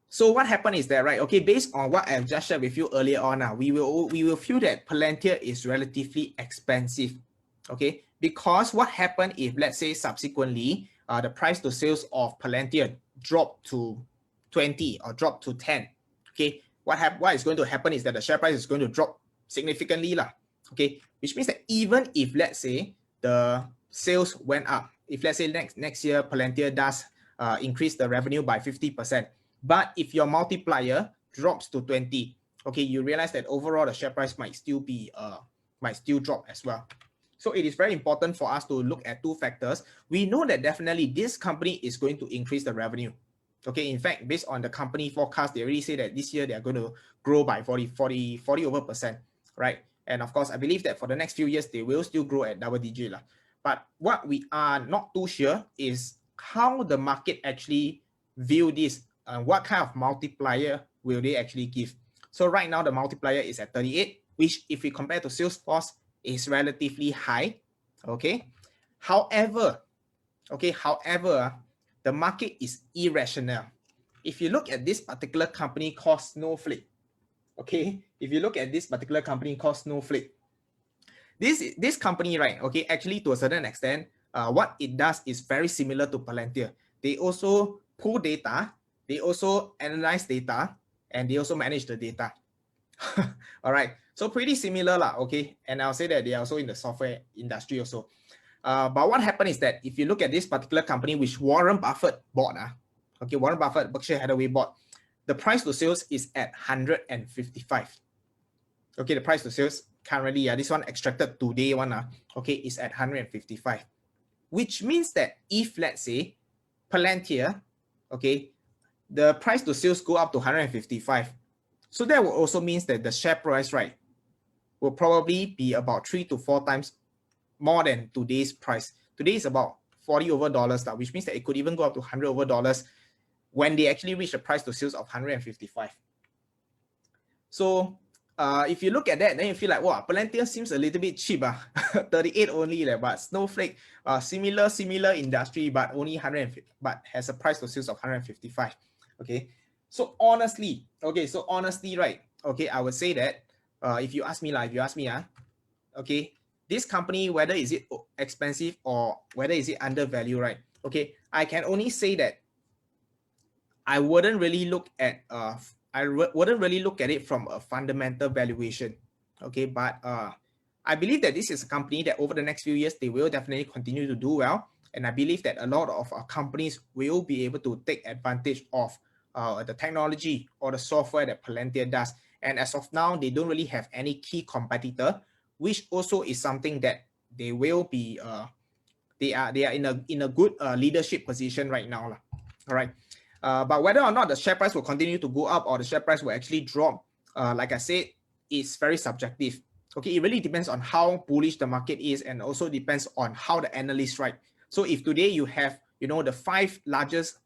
So what happened is that, right, okay, based on what I've just shared with you earlier on, we will feel that Palantir is relatively expensive, okay? Because what happened if, let's say, subsequently, the price to sales of Palantir dropped to 20 or dropped to 10, okay? What is going to happen is that the share price is going to drop significantly, okay? Which means that even if, let's say, the sales went up, if let's say next year Palantir does increase the revenue by 50%, but if your multiplier drops to 20, okay, you realize that overall the share price might still drop as well. So it is very important for us to look at 2 factors. We know that definitely this company is going to increase the revenue. Okay, in fact, based on the company forecast, they already say that this year they are going to grow by 40 over %, right? And of course, I believe that for the next few years, they will still grow at double digit. But what we are not too sure is how the market actually view this. What kind of multiplier will they actually give? So right now the multiplier is at 38, which if we compare to Salesforce is relatively high. Okay. However, the market is irrational. If you look at this particular company called Snowflake, okay, this company, right, okay, actually to a certain extent, what it does is very similar to Palantir. They also pull data, they also analyze data, and they also manage the data. All right, so pretty similar lah, okay? And I'll say that they are also in the software industry also. But what happened is that if you look at this particular company, which Warren Buffett bought, okay, Warren Buffett, Berkshire Hathaway bought, the price to sales is at 155. Okay, the price to sales currently, this one extracted today one, okay, is at 155. Which means that if, let's say, Palantir, okay, the price to sales go up to 155, so that will also means that the share price, right, will probably be about 3 to 4 times more than today's price. Today is about $40 over, which means that it could even go up to $100 over when they actually reach a price to sales of 155. So if you look at that, then you feel like, wow, Palantir seems a little bit cheap, 38 only, but Snowflake, similar industry, but only 150, but has a price to sales of 155. Okay, so honestly, right, okay, I would say that if you ask me, okay, this company, whether is it expensive or whether is it undervalued, right? Okay, I can only say that I wouldn't really look at it from a fundamental valuation. Okay, but I believe that this is a company that over the next few years they will definitely continue to do well, and I believe that a lot of companies will be able to take advantage of the technology or the software that Palantir does. And as of now, they don't really have any key competitor, which also is something that they will be they are in a good leadership position right now. All right. But whether or not the share price will continue to go up or the share price will actually drop, like I said, is very subjective. Okay, it really depends on how bullish the market is, and also depends on how the analysts write. So if today you have, the 5 largest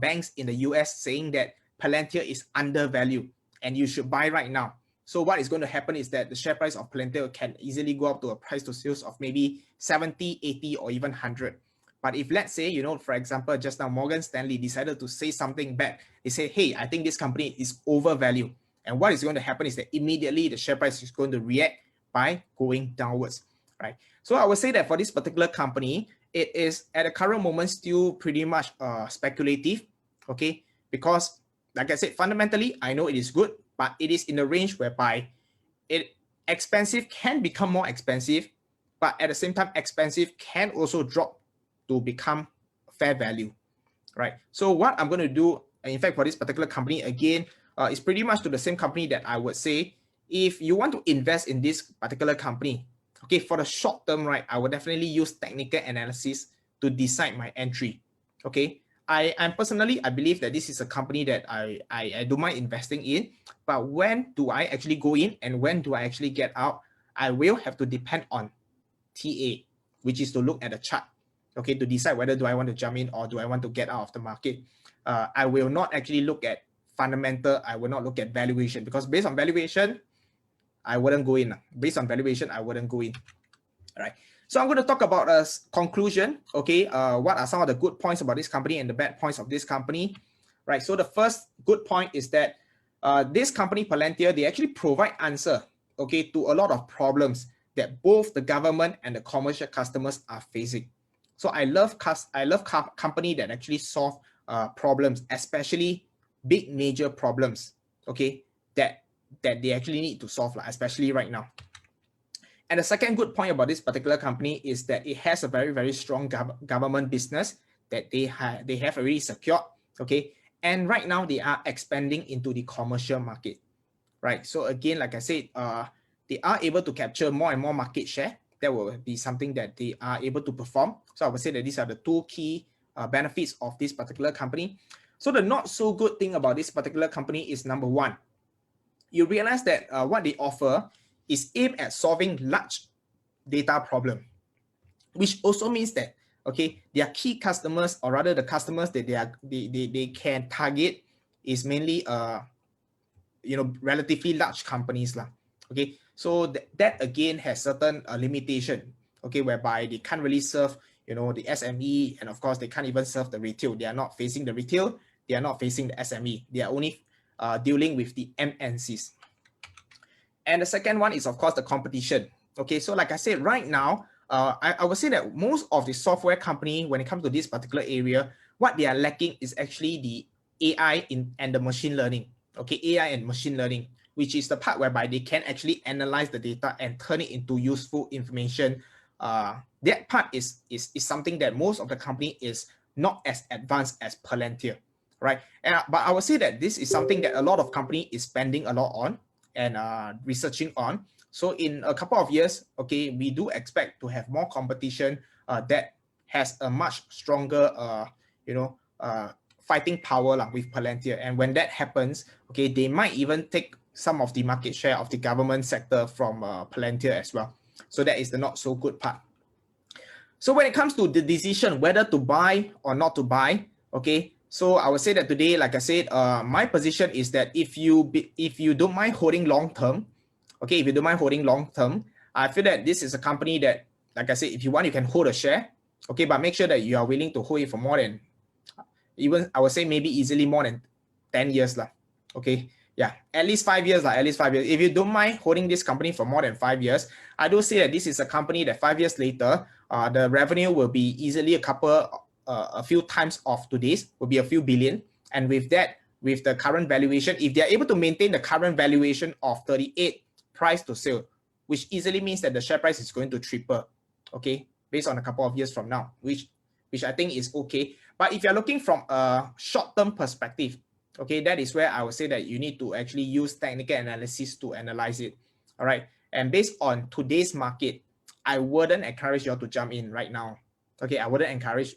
banks in the US saying that Palantir is undervalued and you should buy right now. So what is going to happen is that the share price of Palantir can easily go up to a price to sales of maybe 70, 80, or even 100. But if let's say, for example, just now Morgan Stanley decided to say something bad, they say, hey, I think this company is overvalued. And what is going to happen is that immediately the share price is going to react by going downwards, right? So I would say that for this particular company, it is at the current moment still pretty much speculative, okay? Because like I said, fundamentally, I know it is good, but it is in a range whereby expensive can become more expensive, but at the same time, expensive can also drop to become fair value, right? So what I'm going to do, in fact, for this particular company, again, is pretty much to the same company that I would say, if you want to invest in this particular company, okay, for the short term, right, I would definitely use technical analysis to decide my entry, okay? I believe that this is a company that I don't mind investing in, but when do I actually go in and when do I actually get out? I will have to depend on TA, which is to look at the chart, okay, to decide whether do I want to jump in or do I want to get out of the market. I will not actually look at fundamental. I will not look at valuation, because based on valuation, I wouldn't go in. Based on valuation, I wouldn't go in. All right. So I'm going to talk about a conclusion. Okay. What are some of the good points about this company and the bad points of this company? Right. So the first good point is that this company, Palantir, they actually provide answer, okay, to a lot of problems that both the government and the commercial customers are facing. So I love company that actually solve problems, especially big major problems, okay, that they actually need to solve, especially right now. And the second good point about this particular company is that it has a very, very strong government business that they have already secured, okay, and right now they are expanding into the commercial market, right? So again, like I said, they are able to capture more and more market share. That will be something that they are able to perform. So I would say that these are the 2 key benefits of this particular company. So the not so good thing about this particular company is, number 1, you realize that what they offer is aimed at solving large data problem, which also means that, okay, their key customers, or rather the customers that they can target, is mainly relatively large companies lah. Okay, so that again has certain limitation, okay, whereby they can't really serve the SME, and of course they can't even serve the retail. They are not facing the retail, they are not facing the SME, they are only dealing with the MNCs. And the second one is, of course, the competition. Okay, so like I said, right now, I would say that most of the software company, when it comes to this particular area, what they are lacking is actually the AI and the machine learning. Okay, AI and machine learning, which is the part whereby they can actually analyze the data and turn it into useful information. That part is something that most of the company is not as advanced as Palantir, right? But I would say that this is something that a lot of company is spending a lot on and researching on. So in a couple of years, okay, we do expect to have more competition that has a much stronger, fighting power with Palantir. And when that happens, okay, they might even take some of the market share of the government sector from Palantir as well. So that is the not so good part. So when it comes to the decision whether to buy or not to buy, okay, so I would say that today, like I said, my position is that if you don't mind holding long term, okay, if you don't mind holding long term, I feel that this is a company that, like I said, if you want, you can hold a share, okay, but make sure that you are willing to hold it for more than, even I would say maybe easily more than 10 years lah. Okay, yeah, at least 5 years lah, at least 5 years. If you don't mind holding this company for more than 5 years, I do say that this is a company that 5 years later, the revenue will be easily a few times of today's, will be a few billion. And with that, with the current valuation, if they're able to maintain the current valuation of 38 price to sale, which easily means that the share price is going to triple, okay, based on a couple of years from now, which I think is okay. But if you're looking from a short-term perspective, okay, that is where I would say that you need to actually use technical analysis to analyze it. All right. And based on today's market, I wouldn't encourage you all to jump in right now. Okay, I wouldn't encourage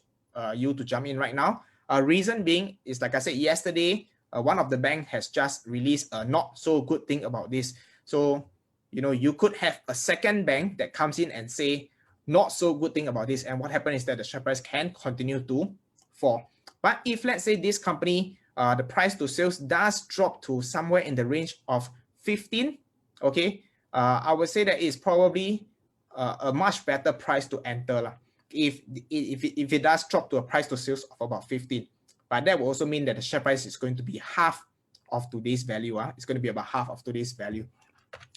you to jump in right now. Reason being is, like I said yesterday, one of the bank has just released a not so good thing about this. So, you could have a second bank that comes in and say not so good thing about this. And what happens is that the share price can continue to fall. But if, let's say, this company, the price to sales does drop to somewhere in the range of 15, okay, I would say that it's probably a much better price to enter if it does drop to a price to sales of about 15. But that will also mean that the share price is going to be half of today's value. It's going to be about half of today's value.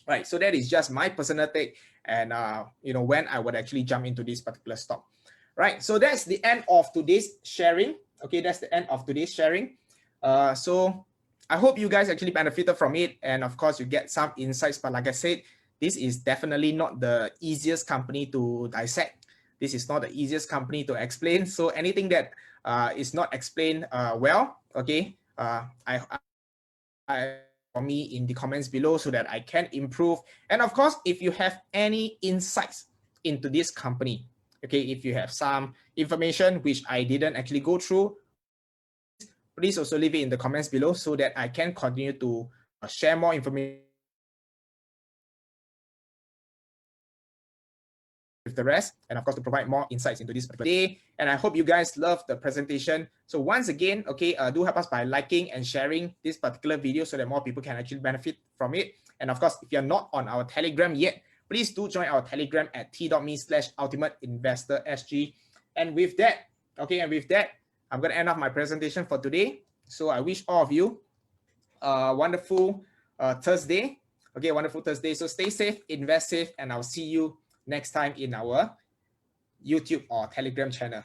Right, so that is just my personal take, and when I would actually jump into this particular stock. Right, so that's the end of today's sharing. Okay, that's the end of today's sharing. So I hope you guys actually benefited from it, and of course you get some insights. But like I said, this is definitely not the easiest company to dissect. This is not the easiest company to explain. So anything that is not explained well, okay, for me in the comments below so that I can improve. And of course, if you have any insights into this company, okay, if you have some information which I didn't actually go through, please also leave it in the comments below so that I can continue to share more information with the rest, and of course to provide more insights into this particular day. And I hope you guys love the presentation. So once again, okay, do help us by liking and sharing this particular video so that more people can actually benefit from it. And of course, if you're not on our Telegram yet, please do join our Telegram at t.me/ultimateinvestorsg. And with that, okay, I'm going to end off my presentation for today. So I wish all of you a wonderful Thursday. Okay, wonderful Thursday. So stay safe, invest safe, and I'll see you next time in our YouTube or Telegram channel.